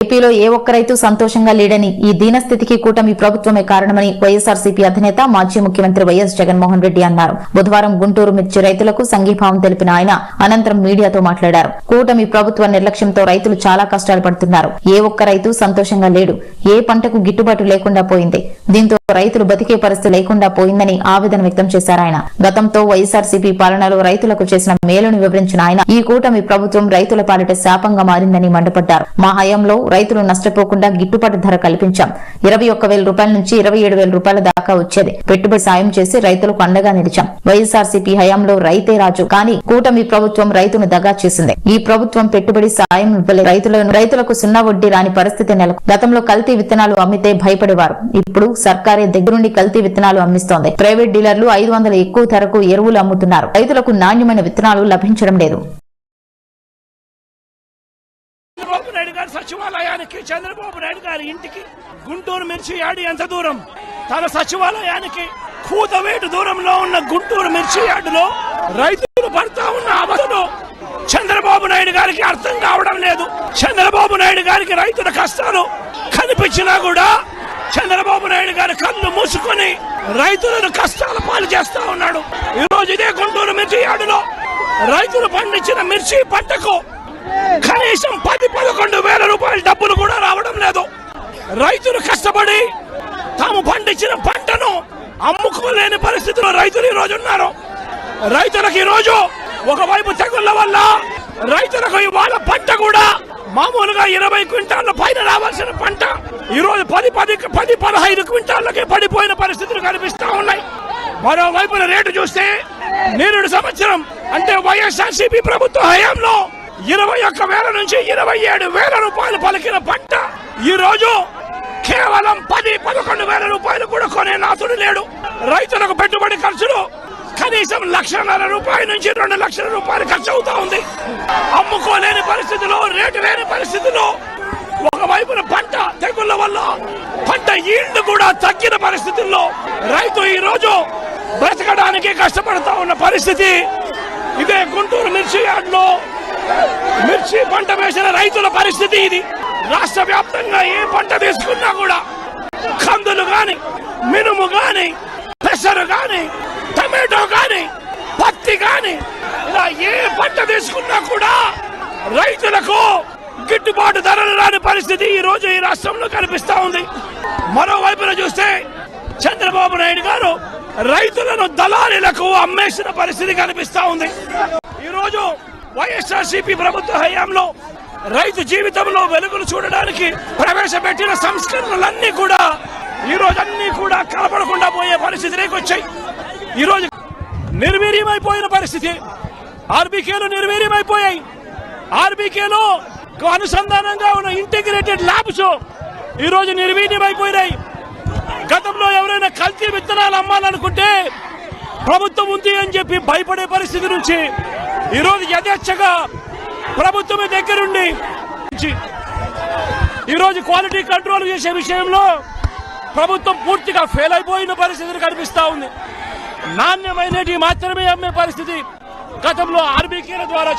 ఏపీలో ఏ ఒక్క రైతు సంతోషంగా లేడని, ఈ దీనస్థితికి కూటమి ప్రభుత్వమే కారణమని వైఎస్ఆర్సీపీ అధినేత మాజీ ముఖ్యమంత్రి వైఎస్ జగన్మోహన్ రెడ్డి అన్నారు. బుధవారం గుంటూరు మిర్చి రైతులకు సంఘీభావం తెలిపిన ఆయన అనంతరం మీడియాతో మాట్లాడారు. కూటమి ప్రభుత్వ నిర్లక్ష్యంతో రైతులు చాలా కష్టాలు పడుతున్నారు. ఏ ఒక్క రైతు సంతోషంగా లేడు. ఏ పంటకు గిట్టుబాటు లేకుండా పోయింది. దీంతో రైతులు బతికే పరిస్థితి లేకుండా పోయిందని ఆవేదన వ్యక్తం చేశారు. ఆయన గతంతో వైఎస్ఆర్సీపీ పాలనలో రైతులకు చేసిన మేలును వివరించిన ఆయన ఈ కూటమి ప్రభుత్వం రైతుల పాలిట శాపంగా మారిందని మండిపడ్డారు. మా హయాంలో రైతులు నష్టపోకుండా గిట్టుబాటు ధర కల్పించాం. 21,000 రూపాయల నుంచి 27,000 రూపాయల దాకా వచ్చేది. పెట్టుబడి సాయం చేసి రైతులకు అండగా నిలిచాం. వైఎస్ఆర్సీపీ హయాంలో రైతే రాజు, కానీ కూటమి ప్రభుత్వం రైతును దగా చేసింది. ఈ ప్రభుత్వం పెట్టుబడి సాయం ఇవ్వలేదు. రైతులకు సున్నా వడ్డీ రాని పరిస్థితి నెలకు. గతంలో కల్తీ విత్తనాలు అమ్మితే భయపడేవారు. ఇప్పుడు సర్కారే దగ్గరుండి కల్తీ విత్తనాలు అమ్మిస్తోంది. ప్రైవేట్ డీలర్లు 500 ఎక్కువ ధరకు ఎరువులు అమ్ముతున్నారు. రైతులకు నాణ్యమైన విత్తనాలు లభించడం లేదు. చంద్రబాబు నాయుడు గారి సచివాలయానికి, చంద్రబాబు నాయుడు గారి ఇంటికి గుంటూరు మిర్చి యార్డు ఎంత దూరం? తన సచివాలయానికి కూతవేటు దూరంలో ఉన్న గుంటూరు మిర్చి యార్డులో రైతులు పడతా ఉన్న అవస్థలు చంద్రబాబు నాయుడు గారికి అర్థం కావడం లేదు. చంద్రబాబు నాయుడు గారికి రైతుల కష్టాలు కనిపించినా కూడా చంద్రబాబు నాయుడు గారి కళ్ళు మూసుకొని రైతులను కష్టాల పాలు చేస్తా ఉన్నాడు. ఈ రోజు ఇదే గుంటూరు మిర్చి యార్డులో రైతులు పండించిన మిర్చి పంటకు కనీసం 10-11 వేల రూపాయల డబ్బులు కూడా రావడం లేదు. రైతులు కష్టపడి తాము పండించిన పంటను అమ్ముకోలేని పరిస్థితిలో రైతులు ఈ రోజు ఉన్నారు. రైతులకు ఈ రోజు ఒకవైపు తెగుళ్ల వల్ల రైతులకు ఇవాళ పంట కూడా మామూలుగా 20 క్వింటాళ్ల పైన రావాల్సిన పంట ఈ రోజు 10-15 క్వింటాళ్లకే పడిపోయిన పరిస్థితులు కనిపిస్తా ఉన్నాయి. మరోవైపున రేటు చూస్తే నిరుడు సంవత్సరం అంటే వైఎస్ఆర్సీపీ ప్రభుత్వ హయాంలో 21,000 నుంచి 27,000 రూపాయలు పలికిన పంట ఈ రోజు కేవలం 10-11 వేల రూపాయలు కూడా కొనే నాతుడు లేడు. రైతులకు పెట్టుబడి ఖర్చులు కనీసం 1,50,000 రూపాయల నుంచి 2 లక్షల రూపాయలు ఖర్చు అవుతా ఉంది. అమ్ముకోలేని పరిస్థితిలో, రేటు లేని పరిస్థితిలో, ఒకవైపున పంట తెగుళ్ల వల్ల పంట ఈల్డ్ కూడా తగ్గిన పరిస్థితుల్లో రైతు ఈ రోజు బ్రతకడానికి కష్టపడతా ఉన్న పరిస్థితి. ఇదే గుంటూరు మిర్చి యార్డులో మిర్చి పంట వేసిన రైతుల పరిస్థితి ఇది. రాష్ట్ర వ్యాప్తంగా ఏ పంట తీసుకున్నా కూడా కందులు గాని, మినుము గాని, పెసరు గాని, టమాటో గాని, పత్తి గాని, ఇలా ఏ పంట తీసుకున్నా కూడా రైతులకు గిట్టుబాటు ధరలు రాని పరిస్థితి ఈ రోజు ఈ రాష్ట్రంలో కనిపిస్తా ఉంది. మరోవైపున చూస్తే చంద్రబాబు నాయుడు గారు రైతులను దళారీలకు అమ్మేసిన పరిస్థితి కనిపిస్తా ఉంది. ఈ రోజు వైఎస్ఆర్సీపీ ప్రభుత్వ హయాంలో రైతు జీవితంలో వెలుగులు చూడడానికి ప్రవేశపెట్టిన సంస్కరణలన్నీ కూడా ఈ రోజు అన్ని కూడా కలపడకుండా పోయే పరిస్థితిలోకి వచ్చాయి. ఈ రోజు నిర్వీర్యమైపోయిన పరిస్థితి. ఆర్బీకేలు నిర్వీర్యమైపోయాయి. ఆర్బీకేలో అనుసంధానంగా ఉన్న ఇంటిగ్రేటెడ్ ల్యాబ్స్ ఈ రోజు నిర్వీర్యమైపోయినాయి. గతంలో ఎవరైనా కల్తీ విత్తనాలు అమ్మాలనుకుంటే ప్రభుత్వం ఉంది అని చెప్పి భయపడే పరిస్థితి నుంచి ఈ రోజు యథేచ్ఛగా ప్రభుత్వమే దగ్గరుండి ఈ రోజు క్వాలిటీ కంట్రోల్ చేసే విషయంలో ప్రభుత్వం పూర్తిగా ఫెయిల్ అయిపోయిన పరిస్థితి కనిపిస్తా ఉంది. నాణ్యమైనటి మాత్రమే అమ్మే పరిస్థితి గతంలో ఆర్బీకేల ద్వారా